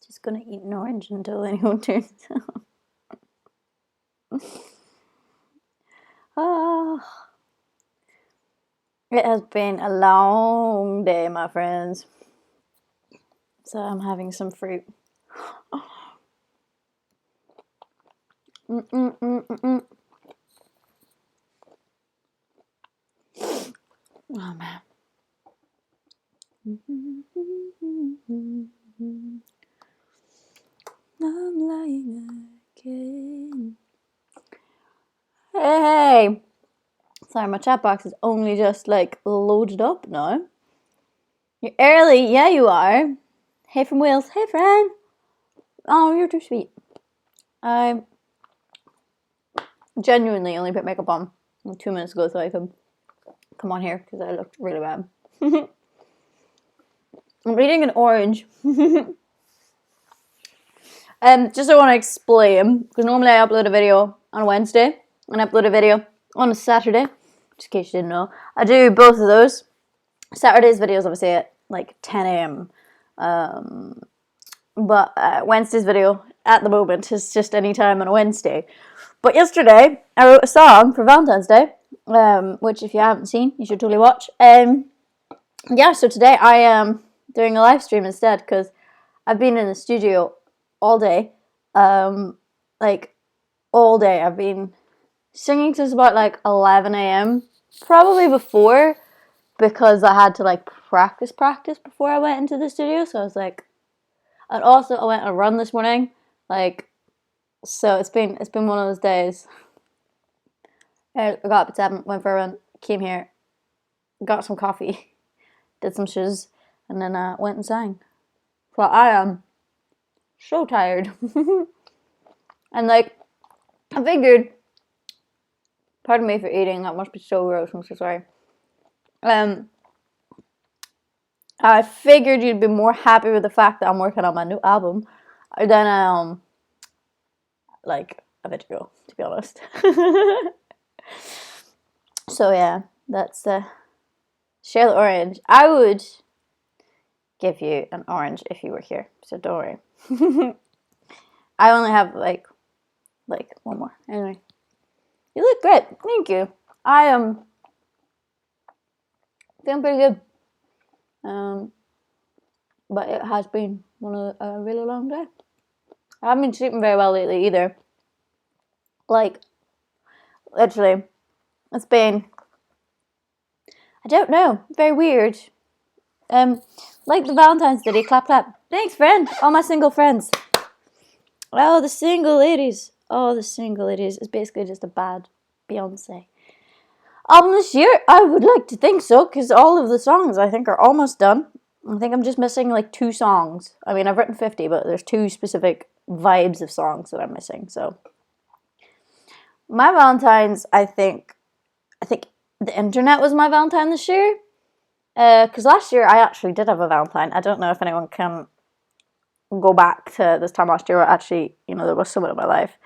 Just gonna eat an orange until anyone turns up. Oh, it has been a long day, my friends. So I'm having some fruit. Oh man. I'm lying again. Hey! Sorry, my chat box is only just like loaded up now. You're early, yeah you are. Hey from Wales, hey friend. Oh, you're too sweet. I genuinely only put makeup on 2 minutes ago so I could come on here because I looked really bad. I'm eating an orange. Just I want to explain, because normally I upload a video on a Wednesday and upload a video on a Saturday, just in case you didn't know. I do both of those. Saturday's videos obviously at like 10 a.m. But Wednesday's video at the moment is just any time on a Wednesday. But yesterday I wrote a song for Valentine's Day, which if you haven't seen, you should totally watch. Yeah, so today I am doing a live stream instead because I've been in the studio all day. Like all day. I've been singing since about like 11 a.m. Probably before, because I had to like practice before I went into the studio. So I was like, and also I went on a run this morning. Like, so it's been one of those days. I got up at 7, went for a run, came here, got some coffee, did some shoes, and then went and sang. So I am so tired. And like, I figured, pardon me for eating, that must be so gross, I'm so sorry. I figured you'd be more happy with the fact that I'm working on my new album than like a bit ago, to be honest. So yeah, that's the share the orange. I would give you an orange if you were here, so don't worry. I only have like one more. Anyway, you look great. Thank you. I am feeling pretty good. But it has been a really long day. I haven't been sleeping very well lately either. Like, literally, it's been, I don't know, very weird. Like the Valentine's Day, clap clap. Thanks, friend. All my single friends. Oh, the single ladies. Oh, the single ladies is basically just a bad Beyonce album this year. I would like to think so, because all of the songs I think are almost done. I think I'm just missing like 2 songs. I mean, I've written 50, but there's 2 specific vibes of songs that I'm missing. So my Valentine's, I think the internet was my Valentine this year. Because last year I actually did have a Valentine. I don't know if anyone can go back to this time last year where actually, there was someone in my life.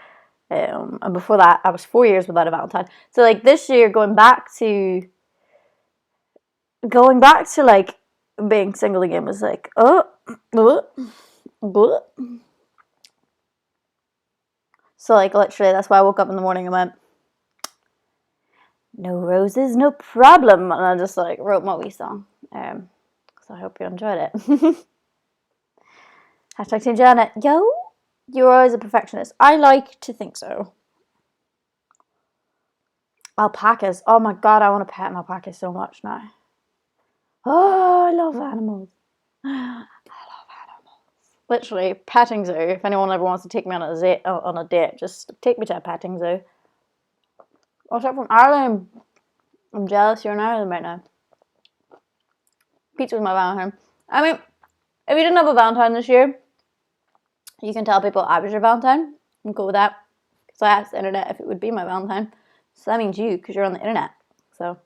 And before that, I was 4 years without a Valentine. So like this year, going back to like being single again was like, So like literally, that's why I woke up in the morning and went, no roses, no problem. And I just like wrote my wee song. So I hope you enjoyed it. Hashtag Team Janet. Yo, you're always a perfectionist. I like to think so. Alpacas. Oh my god, I want to pet an alpaca so much now. Oh, I love animals. I love animals. Literally, petting zoo. If anyone ever wants to take me on a date, just take me to a petting zoo. What's up from Ireland? I'm jealous you're in Ireland right now. Pizza was my Valentine. I mean, if you didn't have a Valentine this year, you can tell people I was your Valentine. I'm cool with that. Because I asked the internet if it would be my Valentine. So that means you, because you're on the internet. So,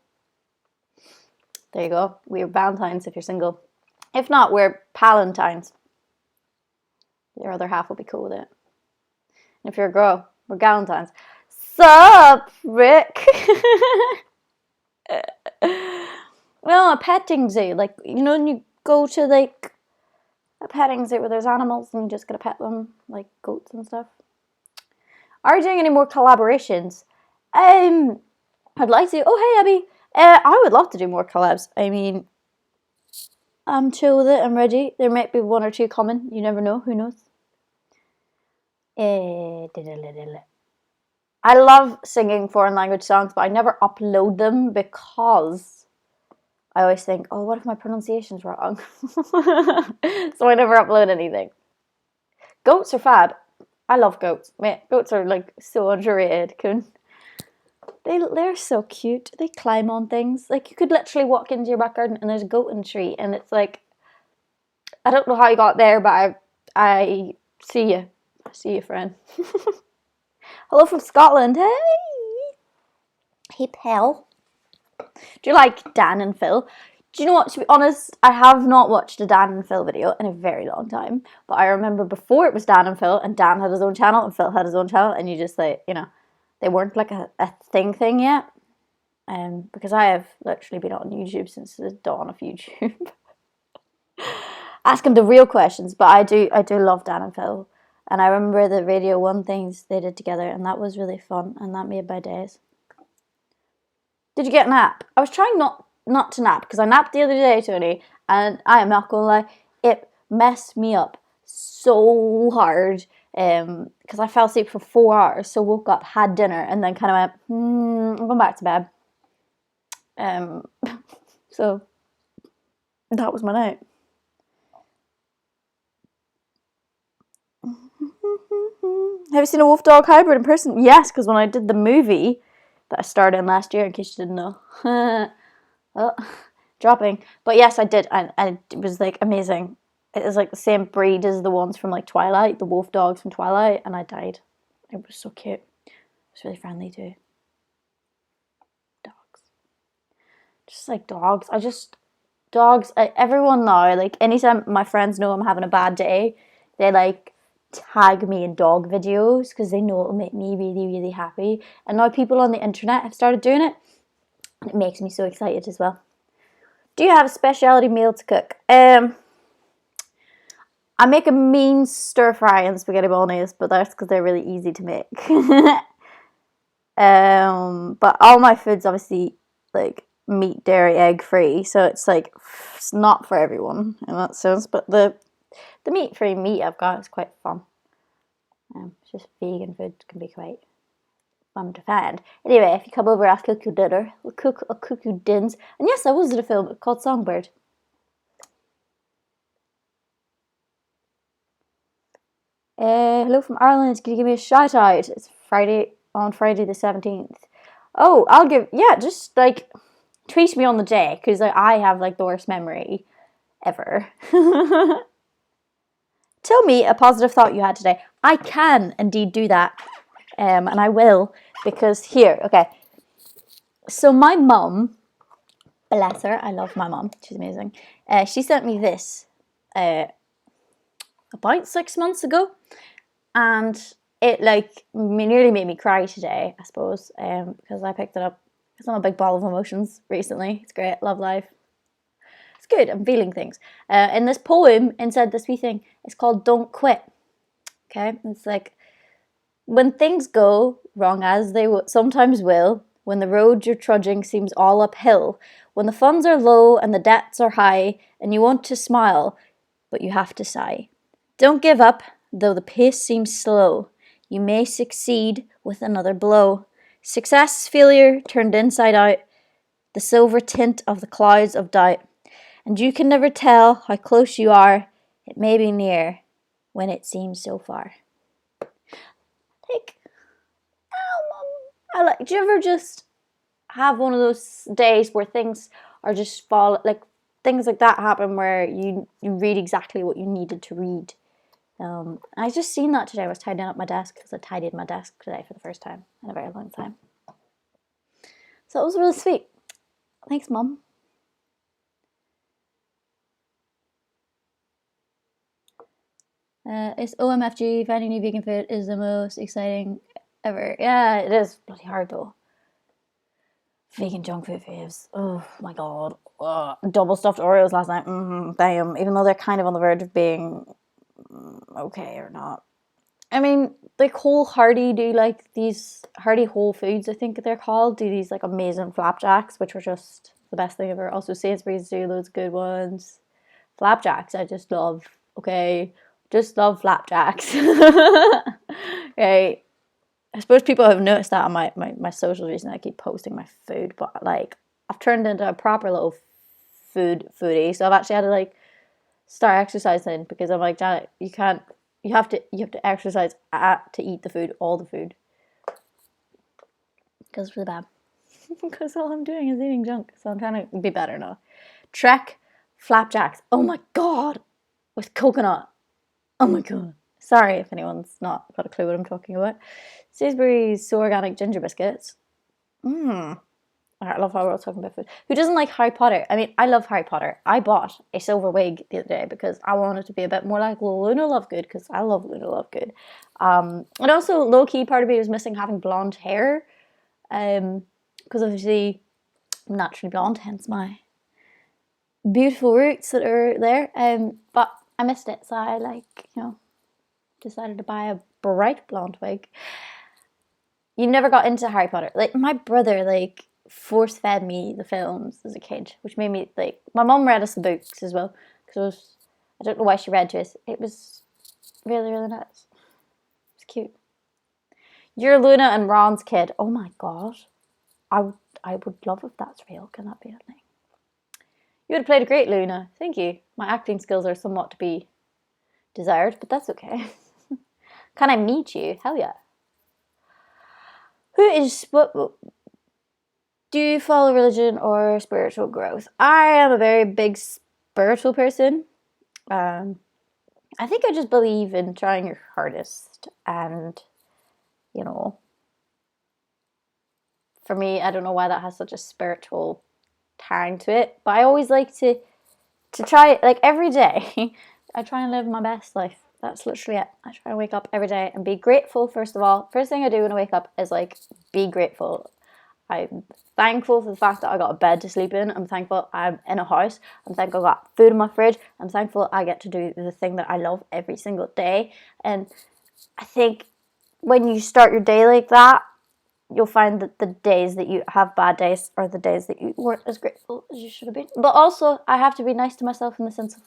there you go. We're Valentines if you're single. If not, we're Palentines. Your other half will be cool with it. And if you're a girl, we're Galentines. Sup, Rick? No, a petting zoo. Like, you know, when you go to like a petting zoo where there's animals and you just gotta pet them, like goats and stuff. Are you doing any more collaborations? I'd like to. Oh, hey, Abby. I would love to do more collabs. I mean, I'm chill with it. I'm ready. There might be one or two coming. You never know. Who knows? I love singing foreign language songs, but I never upload them because I always think, oh, what if my pronunciation's wrong? So I never upload anything. Goats are fab. I love goats. Mate, goats are like so underrated. They're so cute. They climb on things. Like, you could literally walk into your back garden and there's a goat in the tree, and it's like, I don't know how you got there, but I see you. I see you, friend. Hello from Scotland. Hey! Hey, pal. Do you like Dan and Phil? Do you know what, to be honest, I have not watched a Dan and Phil video in a very long time. But I remember before it was Dan and Phil, and Dan had his own channel, and Phil had his own channel, and you just like, you know, they weren't like a thing yet. Because I have literally been on YouTube since the dawn of YouTube. Ask him the real questions, but I do love Dan and Phil. And I remember the Radio 1 things they did together, and that was really fun, and that made my days. Did you get a nap? I was trying not to nap, because I napped the other day, Tony, and I am not gonna lie, it messed me up so hard, because I fell asleep for 4 hours, so woke up, had dinner, and then kind of went, I'm going back to bed. So that was my night. Have you seen a wolf dog hybrid in person? Yes, because when I did the movie that I starred in last year, in case you didn't know. Oh, dropping. But yes, I did, and it was like amazing. It was like the same breed as the ones from like Twilight, the wolf dogs from Twilight, and I died. It was so cute. It was really friendly too. Dogs. Just like dogs. Dogs, everyone now, like anytime my friends know I'm having a bad day, they like tag me in dog videos because they know it'll make me really, really happy. And now people on the internet have started doing it, and it makes me so excited as well. Do you have a specialty meal to cook? I make a mean stir fry and spaghetti bolognese, but that's because they're really easy to make. But all my food's obviously like meat, dairy, egg free, so it's like it's not for everyone in that sense. But the meat free meat I've got is quite fun. It's just vegan food can be quite fun to find. Anyway, if you come over, I'll cook you dinner. I'll cook you dins. And yes, I was in a film called Songbird. Hello from Ireland. Can you give me a shout out? It's on Friday the 17th. Oh, just like tweet me on the day, because like, I have like the worst memory ever. Tell me a positive thought you had today. I can indeed do that, and I will, because here, okay. So my mum, bless her, I love my mum. She's amazing. She sent me this about 6 months ago, and it like nearly made me cry today, I suppose, because I picked it up. Because I'm a big ball of emotions recently. It's great. Love life. It's good. I'm feeling things. In this poem, inside this wee thing, it's called Don't Quit. Okay? It's like, when things go wrong, as they sometimes will, when the road you're trudging seems all uphill, when the funds are low and the debts are high, and you want to smile, but you have to sigh. Don't give up, though the pace seems slow. You may succeed with another blow. Success is failure turned inside out, the silver tint of the clouds of doubt. And you can never tell how close you are. It may be near when it seems so far. Like, do you ever just have one of those days where things are just things like that happen where you read exactly what you needed to read? I just seen that today. I was tidying up my desk, because I tidied my desk today for the first time in a very long time. So it was really sweet. Thanks, Mum. It's OMFG, finding new vegan food is the most exciting ever. Yeah, it is bloody hard though. Vegan junk food faves. Oh my god. Double stuffed Oreos last night. Damn. Even though they're kind of on the verge of being okay or not. I mean, like Whole Hardy do like these Hardy Whole Foods, I think they're called, do these like amazing flapjacks, which were just the best thing ever. Also, Sainsbury's do those good ones. Flapjacks, I just love. Okay, just love flapjacks. Right. I suppose people have noticed that on my socials recently. I keep posting my food, but like I've turned into a proper little foodie. So I've actually had to like start exercising because I'm like, Janet, you can't. You have to exercise to eat the food, all the food, because it's really bad. Because all I'm doing is eating junk. So I'm trying to be better now. Trek flapjacks. Oh my god, with coconut. Oh my god. Sorry if anyone's not got a clue what I'm talking about. Sainsbury's So Organic Ginger Biscuits. I love how we're all talking about food. Who doesn't like Harry Potter? I mean, I love Harry Potter. I bought a silver wig the other day because I wanted to be a bit more like Luna Lovegood because I love Luna Lovegood. And also, low-key, part of me was missing having blonde hair because obviously I'm naturally blonde, hence my beautiful roots that are there. But I missed it, so I decided to buy a bright blonde wig. You never got into Harry Potter. Like my brother, force fed me the films as a kid, which made me my mom read us the books as well because I don't know why she read to us. It was really, really nice. It's cute. You're Luna and Ron's kid. Oh my god, I would love if that's real. Can that be a thing? You would have played a great Luna. Thank you. My acting skills are somewhat to be desired, but that's okay. Can I meet you? Hell yeah. What? Do you follow religion or spiritual growth? I am a very big spiritual person. I think I just believe in trying your hardest, and for me, I don't know why that has such a spiritual tang to it, but I always like to try, every day. I try and live my best life. That's literally it. I try and wake up every day and be grateful. First of all, first thing I do when I wake up is be grateful. I'm thankful for the fact that I got a bed to sleep in. I'm thankful I'm in a house. I'm thankful I got food in my fridge. I'm thankful I get to do the thing that I love every single day. And I think when you start your day like that, you'll find that the days that you have bad days are the days that you weren't as grateful as you should have been. But also, I have to be nice to myself in the sense of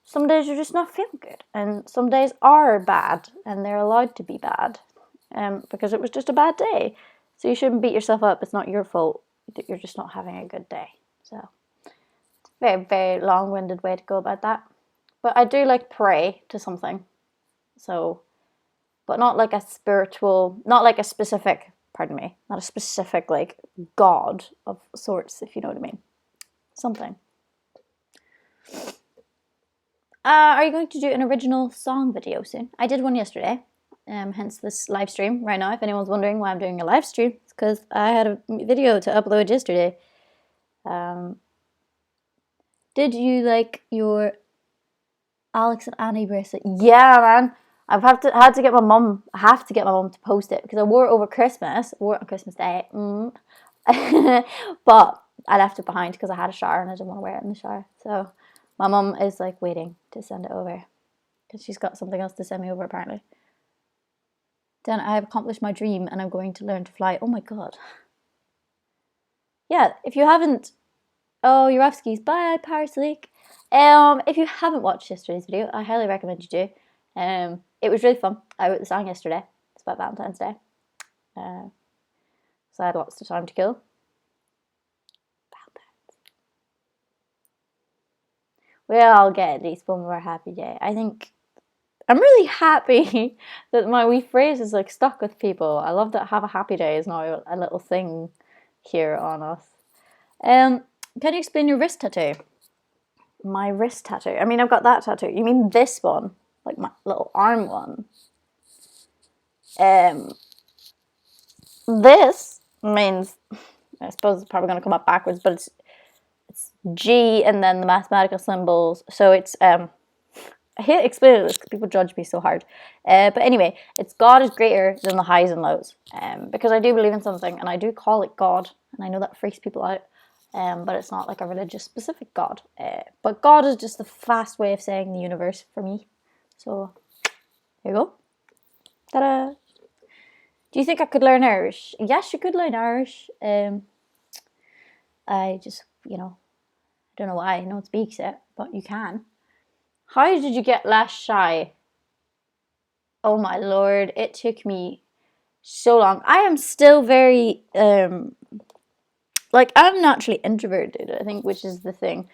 some days you're just not feeling good, and some days are bad, and they're allowed to be bad, because it was just a bad day. So you shouldn't beat yourself up. It's not your fault that you're just not having a good day. So, very, very long-winded way to go about that. But I do pray to something. So, but not a spiritual, not a specific, pardon me, not a specific God of sorts, if you know what I mean. Something. Are you going to do an original song video soon? I did one yesterday, hence this live stream right now. If anyone's wondering why I'm doing a live stream, it's because I had a video to upload yesterday. Did you like your Alex and Annie bracelet? Yeah, man. I have to get my mum. I have to get my mum to post it because I wore it over Christmas. I wore it on Christmas Day. But I left it behind because I had a shower and I didn't want to wear it in the shower. So my mum is waiting to send it over because she's got something else to send me over apparently. Then I have accomplished my dream and I'm going to learn to fly. Oh my god. Yeah, if you haven't... Oh, you're off skis. Bye, Paris Lake. If you haven't watched yesterday's video, I highly recommend you do. It was really fun. I wrote the song yesterday. It's about Valentine's Day. So I had lots of time to kill. Valentine's. We all get at least one more happy day. I think I'm really happy that my wee phrase is stuck with people. I love that have a happy day is now a little thing here on us. Can you explain your wrist tattoo? My wrist tattoo? I mean, I've got that tattoo. You mean this one? My little arm one? This means, I suppose it's probably going to come up backwards, but it's G and then the mathematical symbols. So it's I hate explaining this because people judge me so hard. But anyway, it's God is greater than the highs and lows. Because I do believe in something and I do call it God. And I know that freaks people out. But it's not like a religious specific God. But God is just the fast way of saying the universe for me. So, there you go. Ta-da! Do you think I could learn Irish? Yes, you could learn Irish. I just, I don't know why. No one speaks it, but you can. How did you get less shy? Oh my lord, it took me so long. I am still very, I'm naturally introverted, I think, which is the thing.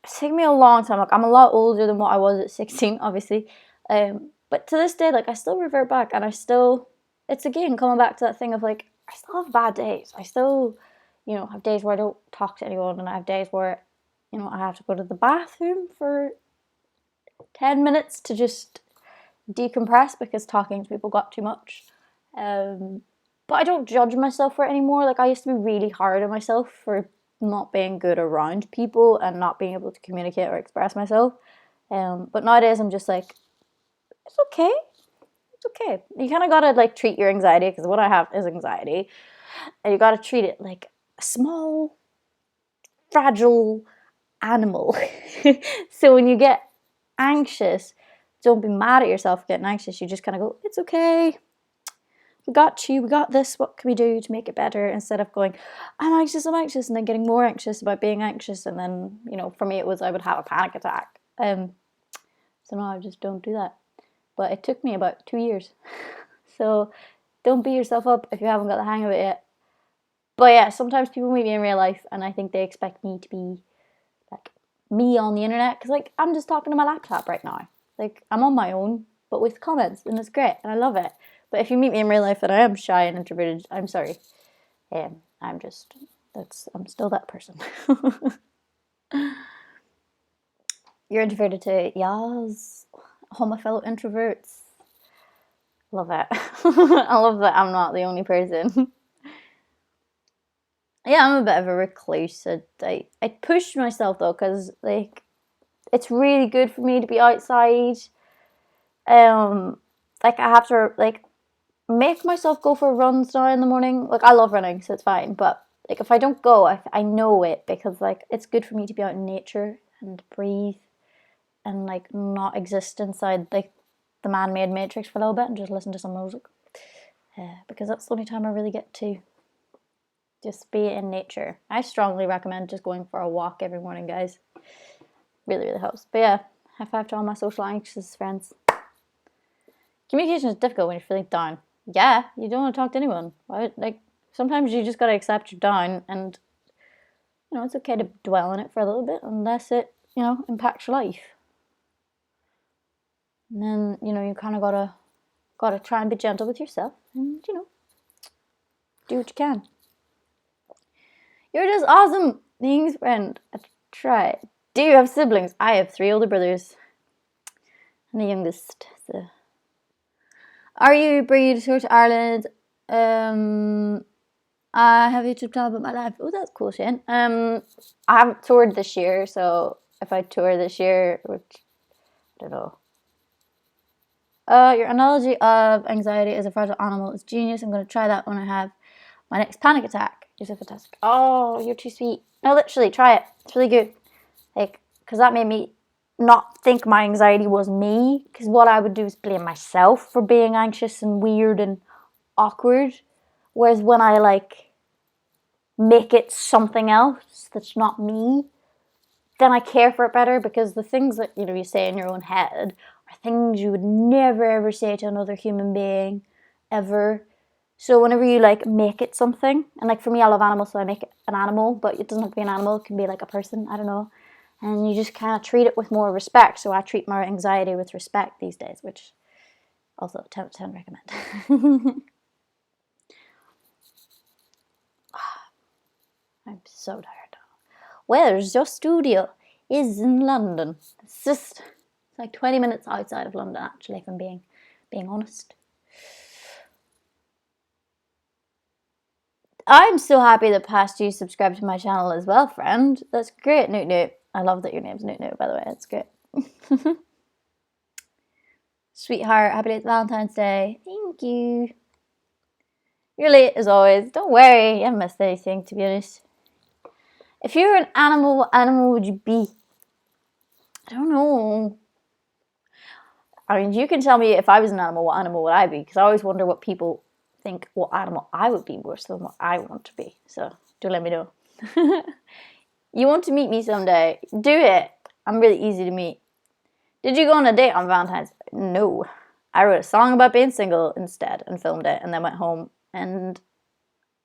It's taken me a long time. Like, I'm a lot older than what I was at 16, obviously. But to this day, like, I still revert back, and it's again coming back to that thing of, like, I still have bad days. I still, have days where I don't talk to anyone, and I have days where, I have to go to the bathroom for 10 minutes to just decompress because talking to people got too much. But I don't judge myself for it anymore. Like, I used to be really hard on myself for not being good around people and not being able to communicate or express myself. But nowadays I'm just like, it's okay. It's okay. You kind of gotta like treat your anxiety, because what I have is anxiety, and you gotta treat it like a small, fragile animal. So when you get anxious, don't be mad at yourself for getting anxious. You just kind of go, it's okay. We got you, we got this, what can we do to make it better? Instead of going, I'm anxious, and then getting more anxious about being anxious. And then, for me it was I would have a panic attack. So now I just don't do that. But it took me about 2 years. So don't beat yourself up if you haven't got the hang of it yet. But yeah, sometimes people meet me in real life and I think they expect me to be like me on the internet. Because like, I'm just talking to my laptop right now. Like, I'm on my own, but with comments, and it's great, and I love it. But if you meet me in real life and I am shy and introverted, I'm sorry. I'm still that person. You're introverted too. Yes. All my fellow introverts. Love it. I love that I'm not the only person. Yeah, I'm a bit of a recluse. I push myself though, because like, it's really good for me to be outside. Like, I have to like make myself go for runs now in the morning. Like, I love running, so it's fine. But like, if I don't go, I know it, because like, it's good for me to be out in nature and breathe and like not exist inside like the man-made matrix for a little bit and just listen to some music. Because that's the only time I really get to just be in nature. I strongly recommend just going for a walk every morning, guys. Really, really helps. But yeah, high five to all my social anxious friends. Communication is difficult when you're feeling down. Yeah, you don't want to talk to anyone. Right? Like, sometimes you just gotta accept you're down, and it's okay to dwell on it for a little bit unless it, impacts your life. And then, you kind of gotta try and be gentle with yourself, and do what you can. You're just awesome. Thanks, friend. I try. Do you have siblings? I have 3 older brothers. I'm the youngest. So. Are you breed to Ireland? I have a YouTube channel about my life. Oh, that's cool, Shane. I haven't toured this year, so if I tour this year, which I don't know. Your analogy of anxiety as a fragile animal is genius. I'm going to try that when I have my next panic attack. You're so fantastic. Oh, you're too sweet. No, literally, try it. It's really good. Like, because that made me not think my anxiety was me. Because what I would do is blame myself for being anxious and weird and awkward. Whereas when I, like, make it something else that's not me, then I care for it better, because the things that, you say in your own head are things you would never ever say to another human being, ever. So whenever you like make it something, and like for me, I love animals, so I make it an animal, but it doesn't have to be an animal, it can be like a person, I don't know. And you just kind of treat it with more respect. So I treat my anxiety with respect these days, which also 10 out of 10 recommend. I'm so tired now. Where's your studio? Is in London. It's like 20 minutes outside of London, actually, if I'm being honest. I'm so happy that past you subscribed to my channel as well, friend. That's great, Noot Noot. I love that your name's Nunu, by the way. It's great. Sweetheart, happy late Valentine's Day. Thank you. You're late as always. Don't worry, you haven't missed anything, to be honest. If you were an animal, what animal would you be? I don't know. I mean, you can tell me if I was an animal, what animal would I be? Because I always wonder what people think what animal I would be worse than what I want to be. So do let me know. You want to meet me someday? Do it. I'm really easy to meet. Did you go on a date on Valentine's? No. I wrote a song about being single instead and filmed it and then went home and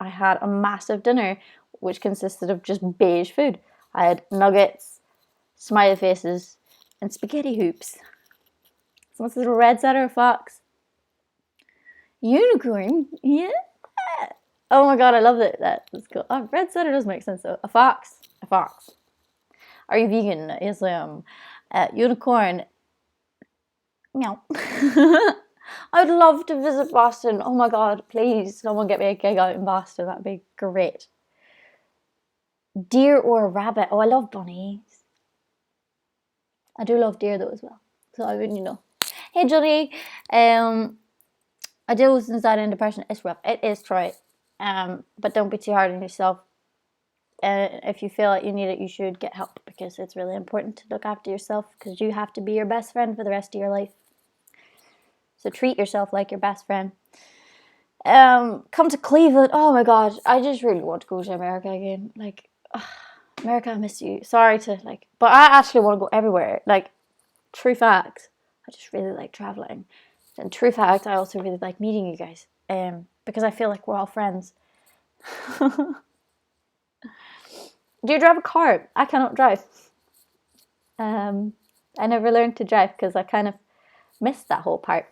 I had a massive dinner which consisted of just beige food. I had nuggets, smiley faces, and spaghetti hoops. So what's this, a red setter or fox? Unicorn? Yeah. Oh my god, I love it. That's cool. Oh, red setter does make sense though. A fox. A fox. Are you vegan? Yes, I am. Unicorn. Meow. I'd love to visit Boston. Oh my god, please, someone get me a gig out in Boston. That'd be great. Deer or a rabbit? Oh, I love bunnies. I do love deer though as well. So I wouldn't, Hey Johnny, I deal with anxiety and depression. It's rough. It is, try it. But don't be too hard on yourself. If you feel like you need it, you should get help because it's really important to look after yourself because you have to be your best friend for the rest of your life. So treat yourself like your best friend. Come to Cleveland. Oh my god, I just really want to go to America again. Like, America, I miss you. Sorry to but I actually want to go everywhere. Like, true fact, I just really like traveling. And true fact, I also really like meeting you guys. Because I feel like we're all friends. Do you drive a car? I cannot drive. I never learned to drive because I kind of missed that whole part.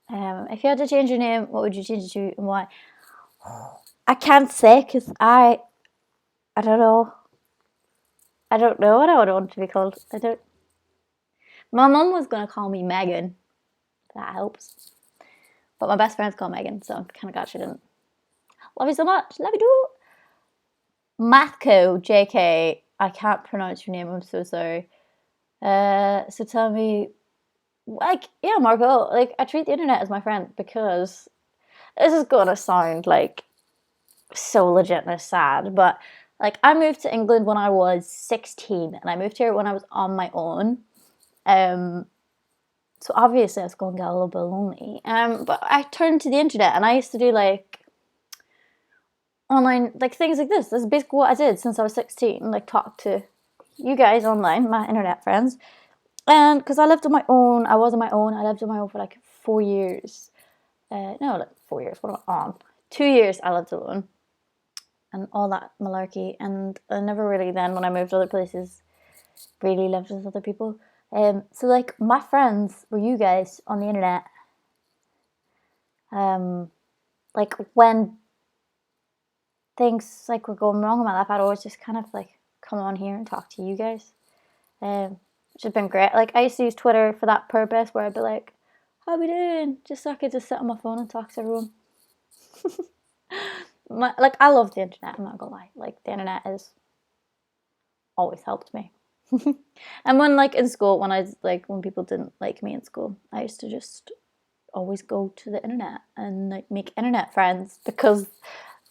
If you had to change your name, what would you change it to and why? I can't say because I don't know. I don't know what I would want to be called. My mum was going to call me Megan. That helps. But my best friend's called Megan, so I'm kind of glad she didn't. Love you so much. Love you too. Mathco, JK. I can't pronounce your name. I'm so sorry. So tell me, yeah, Margot, I treat the internet as my friend because this is going to sound so legit and sad, but I moved to England when I was 16 and I moved here when I was on my own. So obviously I was going to get a little bit lonely. But I turned to the internet and I used to do online things like this. This is basically what I did since I was 16. Talk to you guys online, my internet friends. And because I lived on my own, I was on my own. I lived on my own for 4 years. No, 4 years. What am I on? 2 years I lived alone. And all that malarkey. And I never really then, when I moved to other places, really lived with other people. So my friends were you guys on the internet. When things were going wrong in my life, I'd always just kind of come on here and talk to you guys. Which has been great. I used to use Twitter for that purpose where I'd be like, how we doing? Just so I could just sit on my phone and talk to everyone. I love the internet, I'm not gonna lie. The internet has always helped me. And when in school, when when people didn't like me in school, I used to just always go to the internet and make internet friends because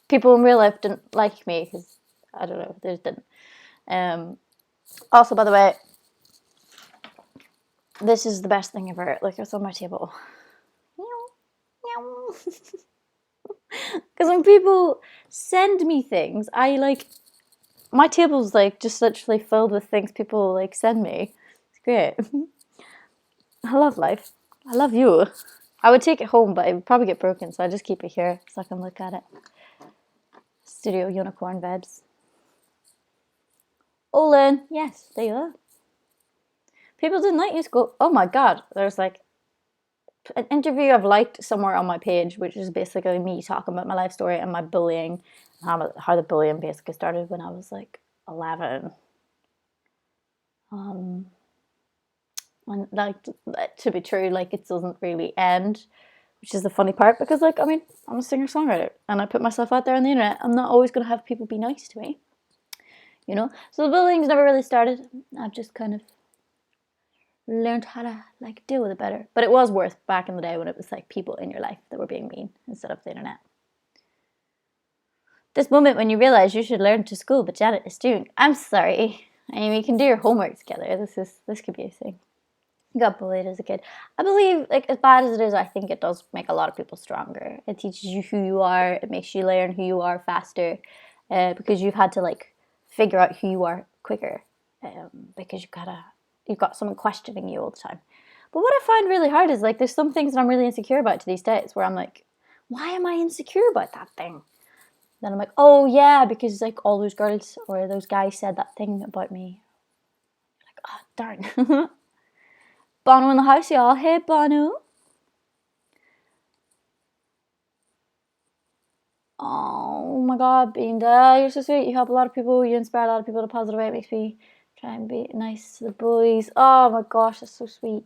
people in real life didn't like me because I don't know, they just didn't. Also, by the way, this is the best thing ever. It's on my table. Because when people send me things, my table's just literally filled with things people send me. It's great. I love life. I love you. I would take it home, but it would probably get broken, so I just keep it here so I can look at it. Studio unicorn vibes. Olin, yes, there you are. People didn't like you school. Oh my god, there's an interview I've liked somewhere on my page, which is basically me talking about my life story and my bullying, how the bullying basically started when I was 11. And to be true, it doesn't really end, which is the funny part because I'm a singer-songwriter and I put myself out there on the internet. I'm not always going to have people be nice to me. you know? So the bullying's never really started. I've just kind of learned how to like deal with it better. But it was worse back in the day when it was like people in your life that were being mean instead of the internet. This moment when you realize you should learn to school, but Janet is doing. I'm sorry. I mean, we can do your homework together. This could be a thing. I got bullied as a kid. I believe, like, as bad as it is, I think it does make a lot of people stronger. It teaches you who you are. It makes you learn who you are faster, because you've had to like figure out who you are quicker, because you've got someone questioning you all the time. But what I find really hard is like there's some things that I'm really insecure about to these days where I'm like, why am I insecure about that thing? Then I'm like, oh yeah, because like all those girls or those guys said that thing about me. Like, oh darn. Bono in the house, y'all. Hey Bono. Oh my god, Beanda, you're so sweet. You help a lot of people. You inspire a lot of people in a positive way. It makes me try and be nice to the boys. Oh my gosh, that's so sweet.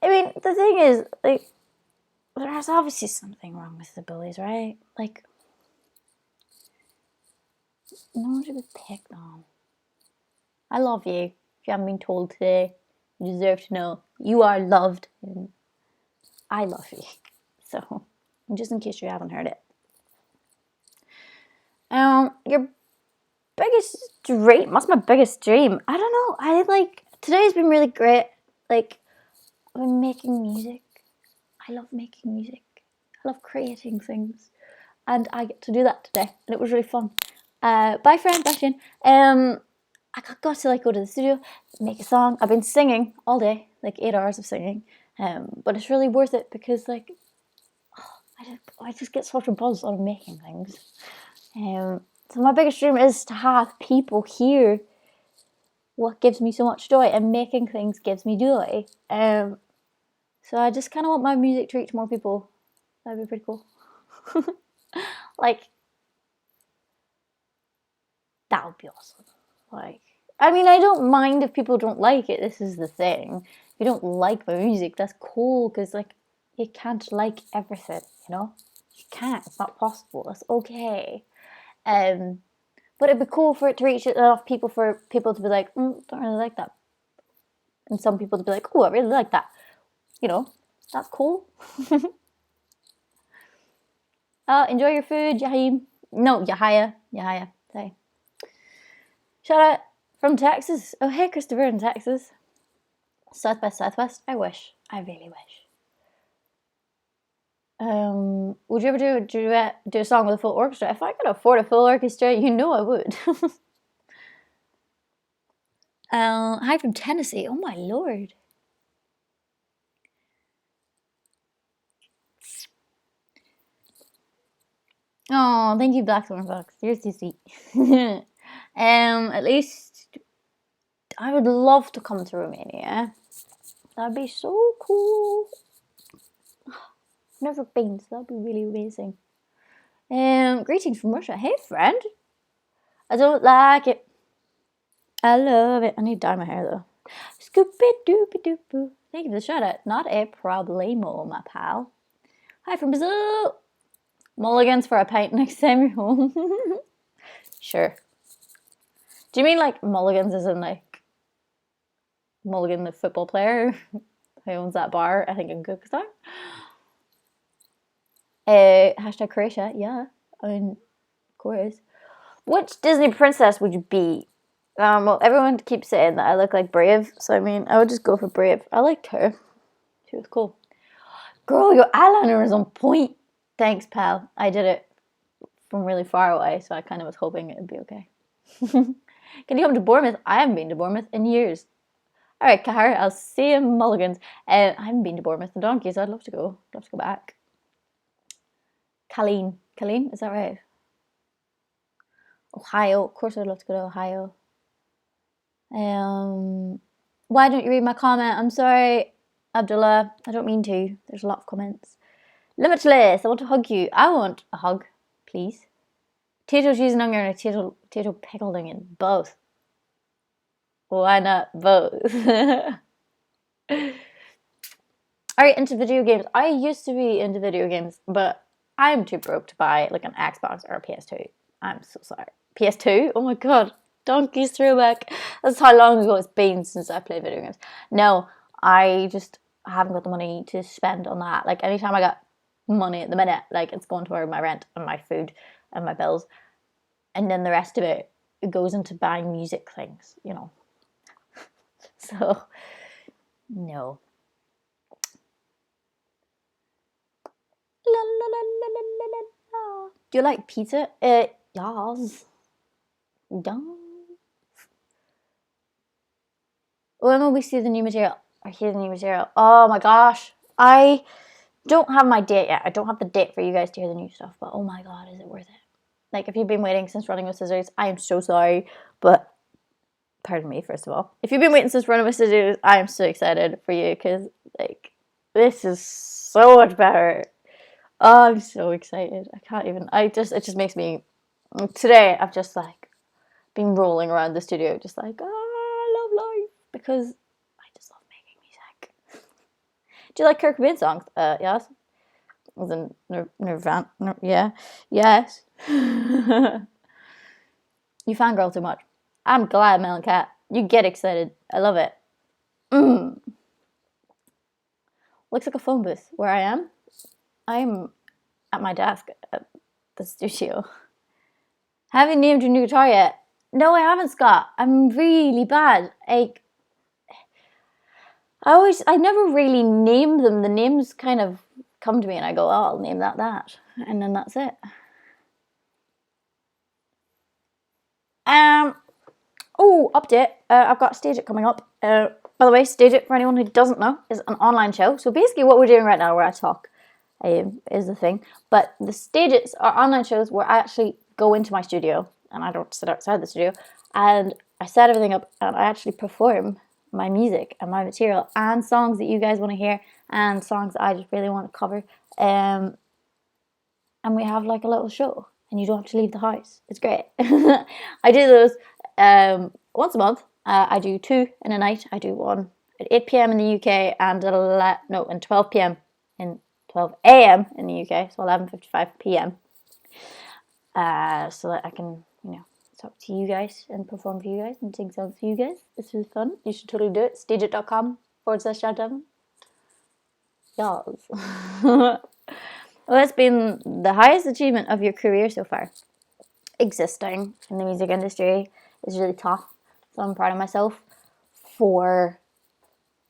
I mean, the thing is, like, there's obviously something wrong with the bullies, right? Like, no one should be picked on. I love you. If you haven't been told today, you deserve to know you are loved, and I love you. So, just in case you haven't heard it. Your biggest dream? What's my biggest dream? I don't know. Today's been really great. Like, I've been making music. I love making music. I love creating things. And I get to do that today. And it was really fun. Bye friend, bye Shane. I got to like go to the studio, make a song. I've been singing all day, like 8 hours of singing. But it's really worth it because like, I just get such a buzz out of making things. So my biggest dream is to have people hear what gives me so much joy, and making things gives me joy. So I just kind of want my music to reach more people. That'd be pretty cool. Like, that would be awesome. Like, I mean, I don't mind if people don't like it. This is the thing. If you don't like my music, that's cool, because like, you can't like everything, you know? You can't. It's not possible. That's okay. But it'd be cool for it to reach enough people for people to be like, don't really like that. And some people to be like, oh, I really like that. You know, that's cool. Enjoy your food, Yahim. No, Yahaya. Sorry. Shout out from Texas. Oh, hey, Christopher in Texas. South by Southwest. I wish. I really wish. Would you ever do a duet, do a song with a full orchestra? If I could afford a full orchestra, you know I would. Hi from Tennessee. Oh my lord. Oh, thank you, Blackthorn Fox. You're so sweet. At least I would love to come to Romania. That'd be so cool. Never been, so that'd be really amazing. Greetings from Russia. Hey, friend. I don't like it. I love it. I need to dye my hair though. Scoopy doopy doopoo. Thank you for the shout out. Not a problemo, my pal. Hi from Brazil. Mulligans for a pint next time you're home. Sure. Do you mean like mulligans as in like Mulligan the football player who owns that bar, I think in Kyrgyzstan? Hashtag Croatia, yeah. I mean, of course. Which Disney princess would you be? Well, everyone keeps saying that I look like Brave, so I mean, I would just go for Brave. I liked her. She was cool. Girl, your eyeliner is on point. Thanks, pal. I did it from really far away, so I kind of was hoping it would be okay. Can you come to Bournemouth? I haven't been to Bournemouth in years. All right, Kahar, I'll see you in Mulligans. I haven't been to Bournemouth in donkeys. I'd love to go. I'd love to go back. Colleen, is that right? Ohio. Of course I'd love to go to Ohio. Why don't you read my comment? I'm sorry, Abdullah. I don't mean to. There's a lot of comments. Limitless. I want to hug you. I want a hug, please. Potato cheese and onion or potato pickled onion? Both. Why not both? Are you into video games? I used to be into video games, but I'm too broke to buy like an Xbox or a PS2. I'm so sorry. PS2? Oh my god. Donkey's throwback. That's how long ago it's been since I played video games. No, I just haven't got the money to spend on that. Like, anytime I got money at the minute, like, it's going toward my rent and my food and my bills. And then the rest of it goes into buying music things, you know. So, no. La, la, la, la, la, la, la. Do you like pizza? Yes. Done. When will we see the new material? Or hear the new material? Oh my gosh. I don't have my date yet. I don't have the date for you guys to hear the new stuff. But oh my god, is it worth it? Like, if you've been waiting since Running with Scissors, I am so sorry. But, pardon me, first of all. If you've been waiting since Running with Scissors, I am so excited for you. Because, like, this is so much better. Oh, I'm so excited. I can't even. It just makes me. Today, I've just, like, been rolling around the studio, just like, oh, I love life. Because I just love making music. Do you like Kurt Cobain songs? Yes. As in Nirvana. Yeah. Yes. You fangirl too much. I'm glad, Melon Cat. You get excited. I love it. Looks like a phone booth where I am. I'm at my desk at the studio. Haven't named your new guitar yet. No, I haven't, Scott. I'm really bad. Like, I never really name them. The names kind of come to me and I go, oh, I'll name that. And then that's it. Oh, update. I've got Stage It coming up. By the way, Stage It, for anyone who doesn't know, is an online show. So basically what we're doing right now, where I talk, is the thing. But the Stage It's are online shows where I actually go into my studio, and I don't sit outside the studio, and I set everything up, and I actually perform my music and my material and songs that you guys want to hear and songs that I just really want to cover. And we have like a little show, and you don't have to leave the house. It's great. I do those once a month. I do 2 in a night. I do one at 8 p.m. in the UK and 12 p.m. in 12 a.m. in the UK, so 11:55 p.m. So that I can, talk to you guys and perform for you guys and sing songs for you guys. This is fun. You should totally do it. Stageit.com/shoutdown. Yes. Well, that's been the highest achievement of your career so far. Existing in the music industry is really tough. So I'm proud of myself for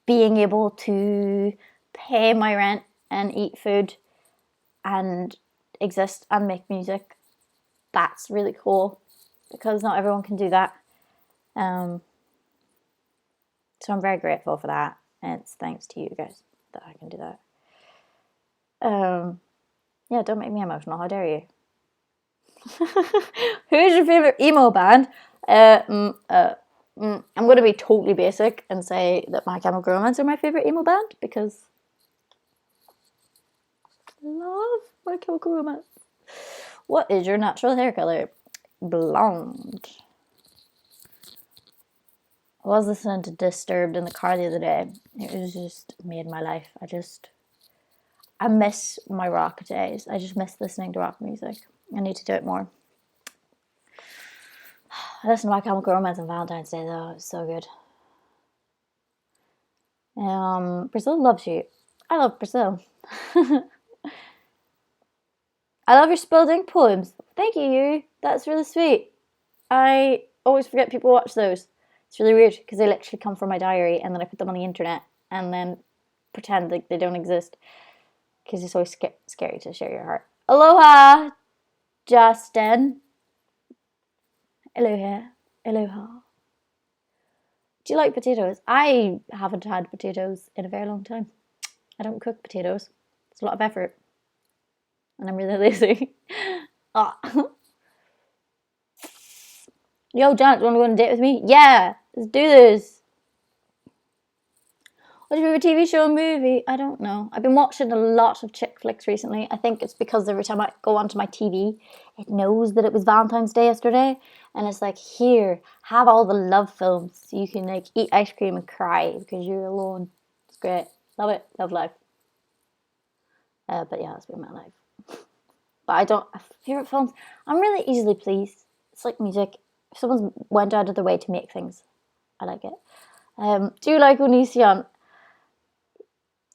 being able to pay my rent and eat food and exist and make music. That's really cool because not everyone can do that. So I'm very grateful for that. And it's thanks to you guys that I can do that. Yeah, don't make me emotional. How dare you? Who's your favorite emo band? I'm going to be totally basic and say that My Chemical Romance are my favorite emo band because I love My Chemical Romance. What is your natural hair color? Blonde. I was listening to Disturbed in the car the other day. It was just made my life. I miss my rock days. I just miss listening to rock music. I need to do it more. I listened to My Chemical Romance on Valentine's Day though. It was so good. Brazil loves you. I love Brazil. I love your spilled ink poems. Thank you. That's really sweet. I always forget people watch those. It's really weird because they literally come from my diary and then I put them on the internet and then pretend like they don't exist because it's always scary to share your heart. Aloha, Justin. Aloha. Aloha. Do you like potatoes? I haven't had potatoes in a very long time. I don't cook potatoes. It's a lot of effort. And I'm really lazy. Oh. Yo, Janet, do you want to go on a date with me? Yeah, let's do this. What's your favorite TV show or movie? I don't know. I've been watching a lot of chick flicks recently. I think it's because every time I go onto my TV, it knows that it was Valentine's Day yesterday. And it's like, here, have all the love films. So you can like eat ice cream and cry because you're alone. It's great. Love it. Love life. But yeah, that's been my life. But I don't have favorite films. I'm really easily pleased. It's like music. If someone's went out of their way to make things, I like it. Do you like Onision?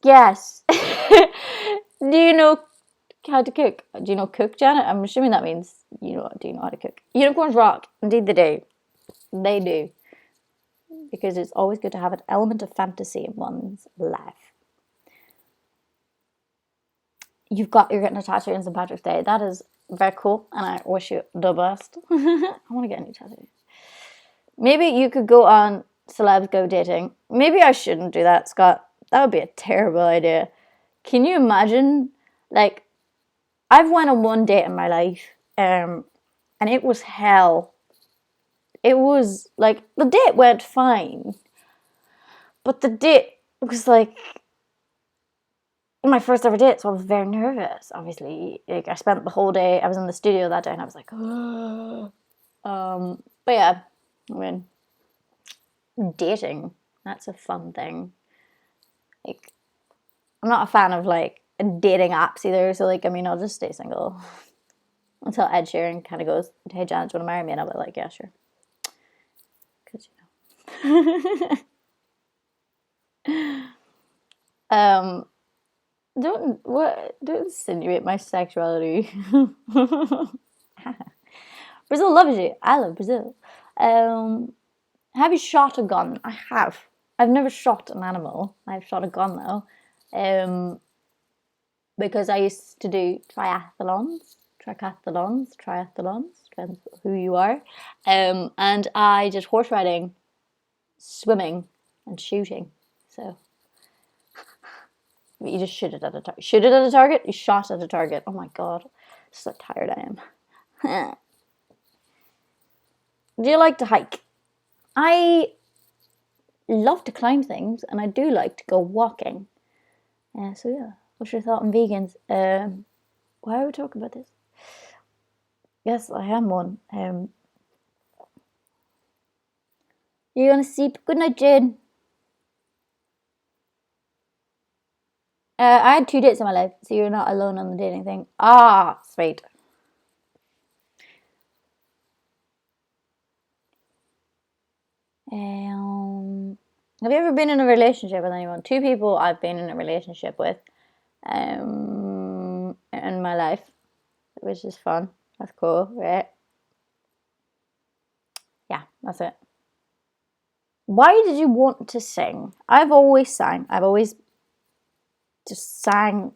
Yes. Do you know how to cook? Do you know cook, Janet? I'm assuming that means do you know how to cook? Unicorns rock. Indeed they do. They do. Because it's always good to have an element of fantasy in one's life. You're getting a tattoo on St. Patrick's Day. That is very cool, and I wish you the best. I want to get a new tattoo. Maybe you could go on Celebs Go Dating. Maybe I shouldn't do that, Scott. That would be a terrible idea. Can you imagine? Like, I've went on one date in my life, and it was hell. It was like, the date went fine, but the date was like my first ever date, so I was very nervous. Obviously, like, I spent the whole day. I was in the studio that day, and I was like, oh. But yeah, I mean, dating, that's a fun thing. Like, I'm not a fan of like dating apps either. So like, I mean, I'll just stay single until Ed Sheeran kind of goes, "Hey, Janet, do you want to marry me?" And I'll be like, "Yeah, sure." Because don't insinuate my sexuality. Brazil loves you. I love Brazil. Have you shot a gun? I have. I've never shot an animal. I've shot a gun though. Because I used to do triathlons, depends who you are. And I did horse riding, swimming, and shooting. So you just shoot it at a target. Shoot it at a target? You shot at a target. Oh my god. So tired I am. Do you like to hike? I love to climb things, and I do like to go walking. So yeah, what's your thought on vegans? Why are we talking about this? Yes, I am one. You're gonna sleep. Good night, Jane. I had 2 dates in my life, so you're not alone on the dating thing. Ah, sweet. Have you ever been in a relationship with anyone? 2 people I've been in a relationship with in my life, which is fun. That's cool, right? Yeah, that's it. Why did you want to sing? I've always sang. I've always just sang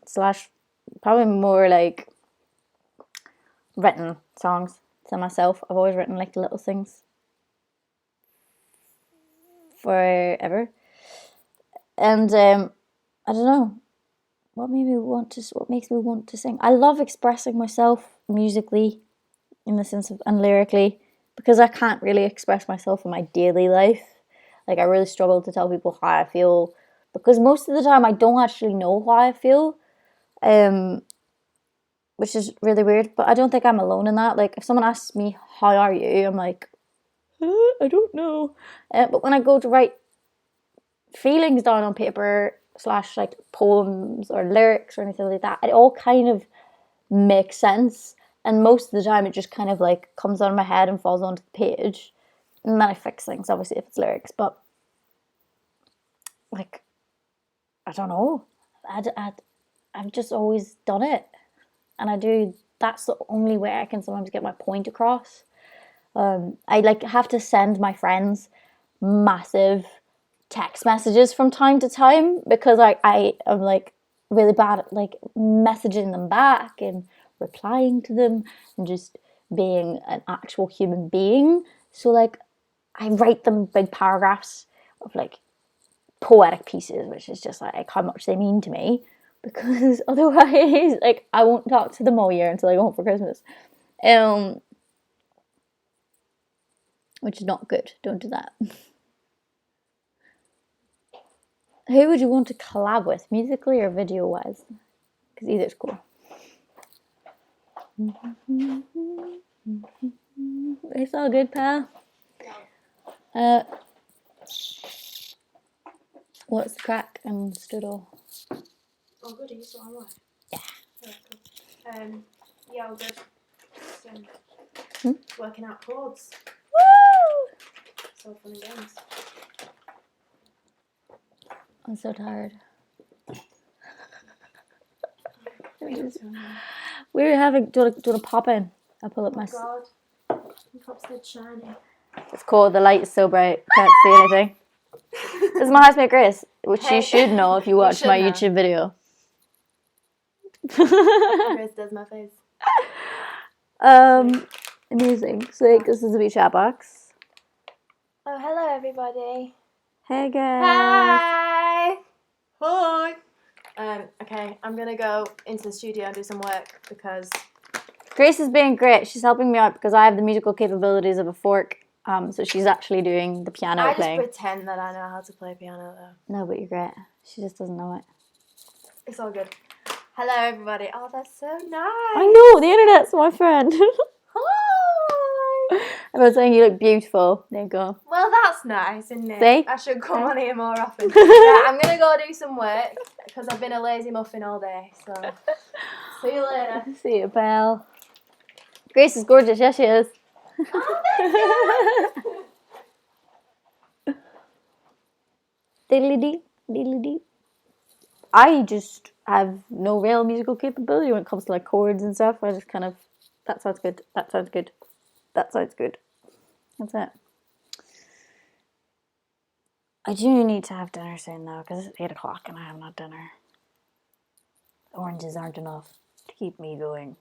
/ probably more like written songs to myself. I've always written like little things forever. And I don't know what makes me want to sing. I love expressing myself musically, in the sense of, and lyrically, because I can't really express myself in my daily life. Like, I really struggle to tell people how I feel, because most of the time I don't actually know how I feel, which is really weird. But I don't think I'm alone in that. Like, if someone asks me, "How are you?" I'm like, I don't know. But when I go to write feelings down on paper / like poems or lyrics or anything like that, it all kind of makes sense. And most of the time, it just kind of like comes out of my head and falls onto the page. And then I fix things, obviously, if it's lyrics. But like, I don't know. I've just always done it. And I do. That's the only way I can sometimes get my point across. I like have to send my friends massive text messages from time to time, because I am like really bad at like messaging them back and replying to them and just being an actual human being. So like, I write them big paragraphs of like poetic pieces, which is just like how much they mean to me, because otherwise like I won't talk to them all year until I go home for Christmas. Which is not good. Don't do that. Who would you want to collab with, musically or video wise? Because either's cool. It's all good, pal. What's the crack and Stoodle? Oh, good. Are you still on live? Yeah. Cool. Yeah, all good. Just, working out chords. Woo! So fun and games. I'm so tired. We were having. Do you want to pop in? I'll pull up Oh my. God. My cup's dead shiny. It's cold. The light is so bright. Can't see anything. This is my housemate Grace, which you should know if you watch my YouTube video. Grace does my face. Amazing. So like, this is a wee chat box. Oh, hello everybody. Hey guys. Hi. Hi. Okay, I'm gonna go into the studio and do some work because Grace is being great. She's helping me out because I have the musical capabilities of a fork. So she's actually doing the piano playing. I just pretend that I know how to play piano though. No, but you're great. She just doesn't know it. It's all good. Hello everybody. Oh, that's so nice. I know, the internet's my friend. Hi. I was saying you look beautiful. There you go. Well, that's nice, isn't it? See? I should come on here more often. Yeah, I'm gonna go do some work because I've been a lazy muffin all day. So, see you later. See you, pal. Grace is gorgeous. Yes, she is. Oh, Diddly dee, diddly dee. I just have no real musical capability when it comes to like chords and stuff. I just kind of, that sounds good. That sounds good. That sounds good. That's it. I do need to have dinner soon though, because it's 8 o'clock and I haven't had dinner. Oranges aren't enough to keep me going.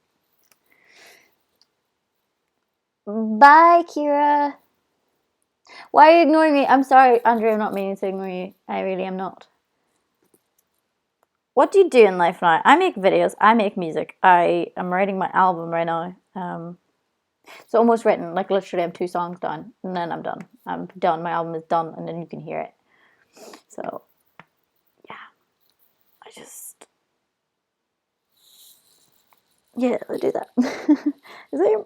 Bye, Kira. Why are you ignoring me? I'm sorry, Andrew, I'm not meaning to ignore you. I really am not. What do you do in life now? I make videos. I make music. I am writing my album right now. It's almost written. Like literally, I have 2 songs done, and then I'm done. I'm done. My album is done, and then you can hear it. So, yeah. I just... Yeah, I'll do that. Is that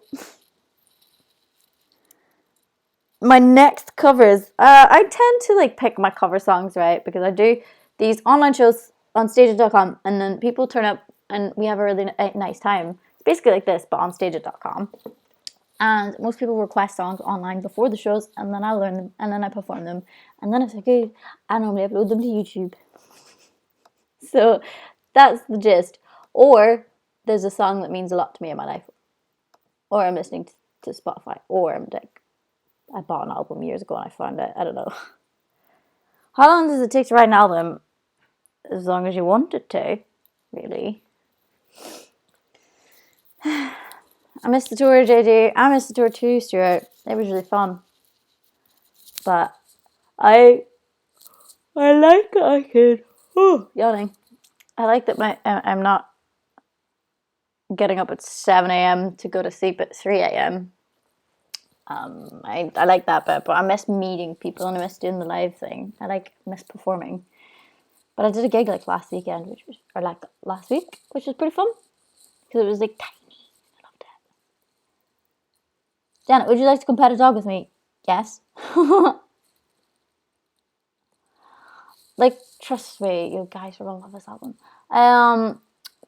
my next covers? I tend to like pick my cover songs, right? Because I do these online shows on stages.com, and then people turn up and we have a really nice time. It's basically like this, but on stages.com. And most people request songs online before the shows, and then I learn them, and then I perform them, and then if they're good, I normally upload them to YouTube. So that's the gist. Or there's a song that means a lot to me in my life, or I'm listening to Spotify, or I'm like, I bought an album years ago and I found it. I don't know. How long does it take to write an album? As long as you want it to, really. I missed the tour, JJ. I missed the tour too, Stuart. It was really fun. But I like that I could. Yawning. I like that I'm not getting up at 7 a.m. to go to sleep at 3 a.m. I like that bit, but I miss meeting people and I miss doing the live thing. I miss performing. But I did a gig like last week, which was pretty fun because it was like tiny. I loved it. Janet, would you like to come pet a dog with me? Yes. Like, trust me, you guys are gonna love this album.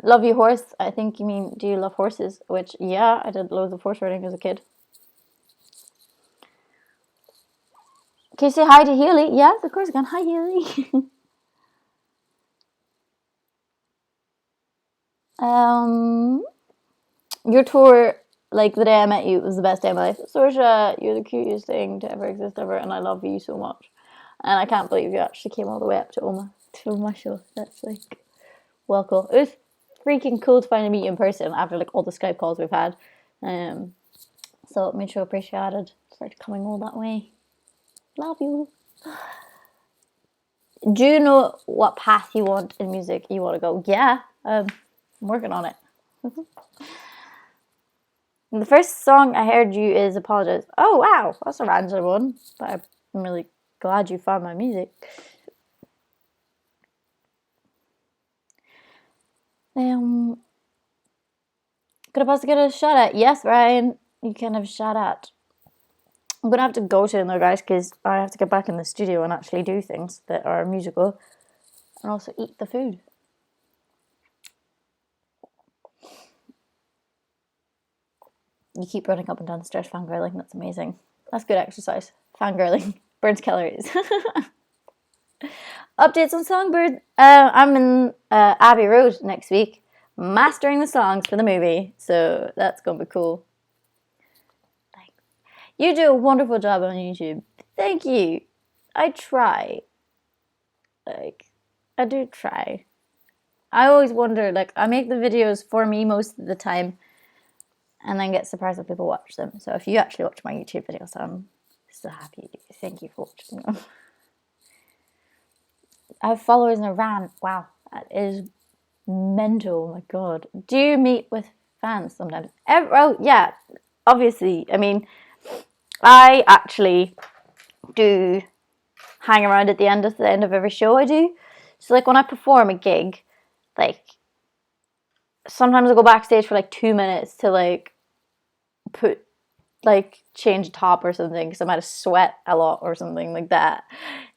Love You Horse. I think you mean, do you love horses? Which, yeah, I did loads of horse riding as a kid. Can you say hi to Healy? Yes, of course I can. Hi, Healy. Your tour, like the day I met you, was the best day of my life. Sorsha, you're the cutest thing to ever exist ever, and I love you so much. And I can't believe you actually came all the way up to my show. That's like, well, cool. It was freaking cool to finally meet you in person after like all the Skype calls we've had. So much appreciated for coming all that way. Love you. Do you know what path you want in music? You want to go? Yeah, I'm working on it. The first song I heard you is Apologize. Oh, wow. That's a random one. But I'm really glad you found my music. Could I possibly get a shout out? Yes, Ryan. You can have a shout out. I'm going to have to go soon though, guys, because I have to get back in the studio and actually do things that are musical. And also eat the food. You keep running up and down the stairs fangirling. That's amazing. That's good exercise. Fangirling burns calories. Updates on Songbird. I'm in Abbey Road next week, mastering the songs for the movie. So that's gonna be cool. Thanks. You do a wonderful job on YouTube. Thank you. I try. Like, I do try. I always wonder, like, I make the videos for me most of the time and then get surprised when people watch them. So if you actually watch my YouTube videos, I'm so happy. Thank you for watching them. I have followers in Iran. Wow, that is mental. Oh my god. Do you meet with fans sometimes? Oh, yeah, obviously. I mean, I actually do hang around at the end of every show I do. So, like, when I perform a gig, like, sometimes I go backstage for like 2 minutes to like change top or something because I might have sweat a lot or something like that.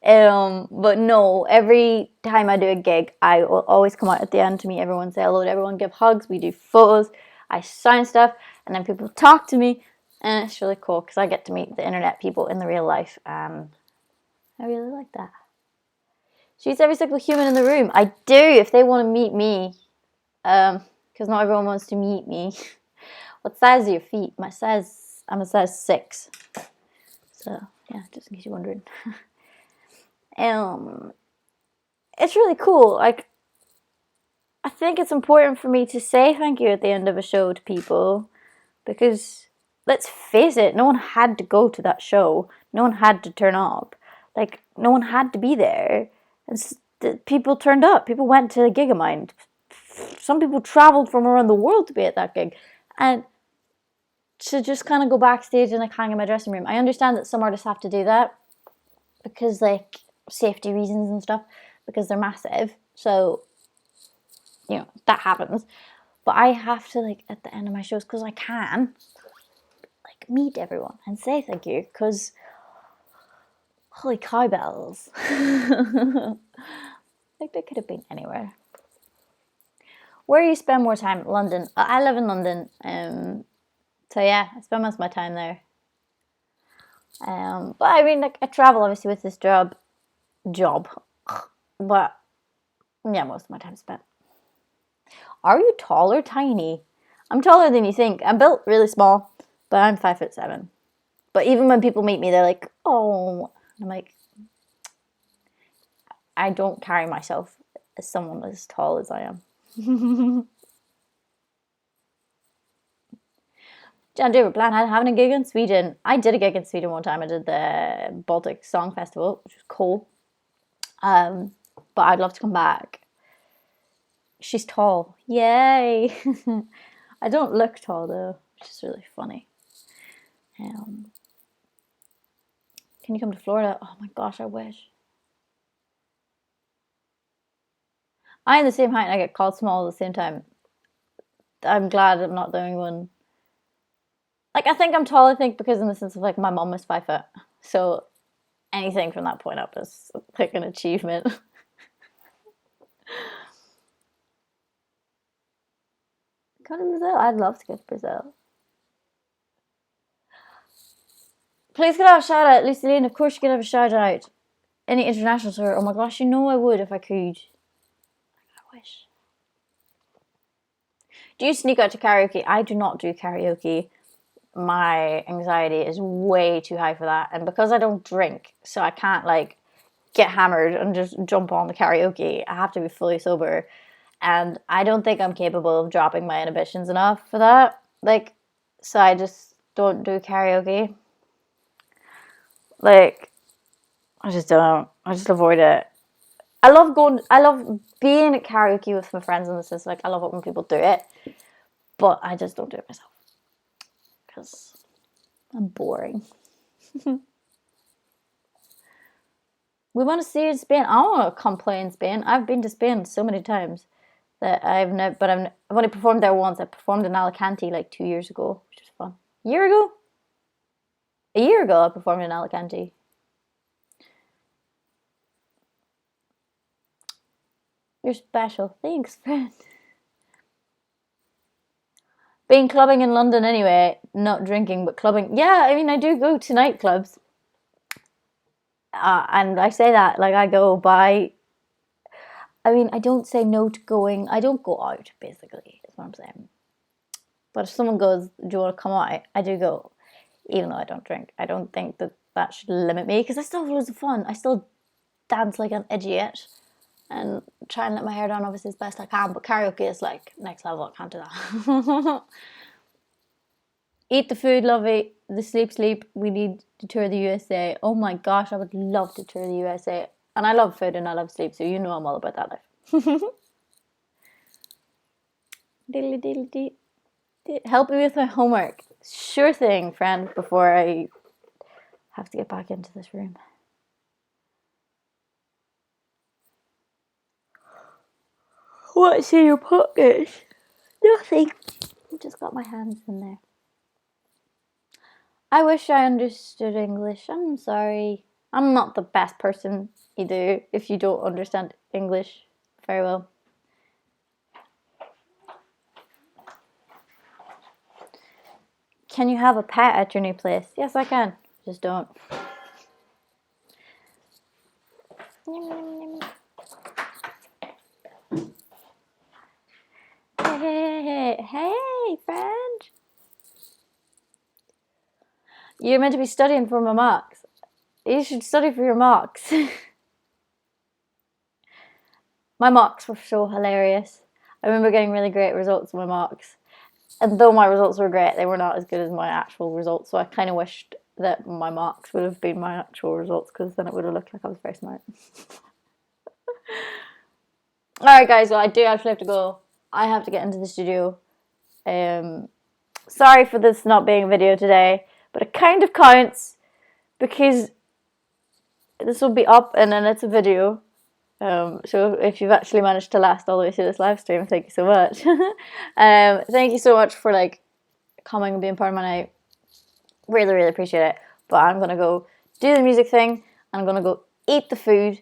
But no, every time I do a gig, I will always come out at the end to meet everyone, say hello to everyone, give hugs, we do photos, I sign stuff, and then people talk to me, and it's really cool because I get to meet the internet people in the real life, and I really like that. She's every single human in the room. I do, if they want to meet me, because not everyone wants to meet me. What size are your feet? I'm a size 6. So, yeah, just in case you're wondering. It's really cool. Like, I think it's important for me to say thank you at the end of a show to people because, let's face it, no one had to go to that show. No one had to turn up. Like, no one had to be there. And people turned up. People went to a gig of mine. Some people traveled from around the world to be at that gig. And to just kind of go backstage and like hang in my dressing room. I understand that some artists have to do that because like safety reasons and stuff, because they're massive. So, you know, that happens. But I have to, like, at the end of my shows, because I can, like, meet everyone and say thank you, because holy cowbells. Like, they could have been anywhere. Where do you spend more time? London. I live in London. So yeah, I spend most of my time there. But I mean, like, I travel obviously with this job, but yeah, most of my time spent. Are you tall or tiny? I'm taller than you think. I'm built really small, but I'm 5'7". But even when people meet me, they're like, "Oh," I'm like, I don't carry myself as someone as tall as I am. Jan, do you have a plan on having a gig in Sweden? I did a gig in Sweden one time. I did the Baltic Song Festival, which was cool. But I'd love to come back. She's tall. Yay! I don't look tall though, which is really funny. Can you come to Florida? Oh my gosh, I wish. I'm the same height and I get called small at the same time. I'm glad I'm not the only one. Like, I think I'm tall, I think, because in the sense of, like, my mom is 5 foot. So anything from that point up is, like, an achievement. Go to Brazil. I'd love to go to Brazil. Please get out a shout out, Lucy Lane. Of course you could have a shout out. Any international tour. Oh my gosh, you know I would if I could. I wish. Do you sneak out to karaoke? I do not do karaoke. My anxiety is way too high for that. And because I don't drink, so I can't, like, get hammered and just jump on the karaoke. I have to be fully sober. And I don't think I'm capable of dropping my inhibitions enough for that. Like, so I just don't do karaoke. Like, I just don't. I just avoid it. I love being at karaoke with my friends in the sense, like, I love it when people do it. But I just don't do it myself. Because I'm boring. We want to see you in Spain. I want to come play in Spain. I've been to Spain so many times that I've only performed there once. I performed in Alicante like 2 years ago, which was fun. A year ago I performed in Alicante. You're special. Thanks, friend. been clubbing in London anyway, not drinking, but clubbing. Yeah, I mean, I do go to nightclubs. And I say that, like, I go by. I mean, I don't say no to going. I don't go out, basically, is what I'm saying. But if someone goes, do you want to come out? I do go, even though I don't drink. I don't think that should limit me, because I still have loads of fun. I still dance like an idiot and try and let my hair down, obviously, as best I can. But karaoke is like next level. I can't do that. Eat the food, lovey. The sleep. We need to tour the USA. Oh my gosh, I would love to tour the USA. And I love food and I love sleep, so you know I'm all about that life. Diddly diddly dee. Help me with my homework. Sure thing, friend, before I have to get back into this room. What's in your pocket? Nothing. I just got my hands in there. I wish I understood English. I'm sorry. I'm not the best person either if you don't understand English very well. Can you have a pet at your new place? Yes, I can. Just don't. Hey, friend. You're meant to be studying for my marks. You should study for your marks. My marks were so hilarious. I remember getting really great results in my marks. And though my results were great, they were not as good as my actual results. So I kind of wished that my marks would have been my actual results, because then it would have looked like I was very smart. Alright guys, well I do actually have to go. I have to get into the studio. Sorry for this not being a video today, but it kind of counts because this will be up and then it's a video. So if you've actually managed to last all the way through this live stream, thank you so much. Thank you so much for like coming and being part of my night. Really, really appreciate it. But I'm gonna go do the music thing. I'm gonna go eat the food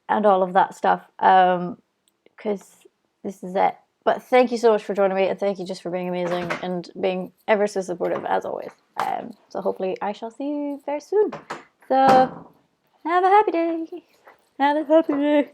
and all of that stuff. Because this is it. But thank you so much for joining me, and thank you just for being amazing and being ever so supportive as always. So hopefully I shall see you very soon. So have a happy day. Have a happy day.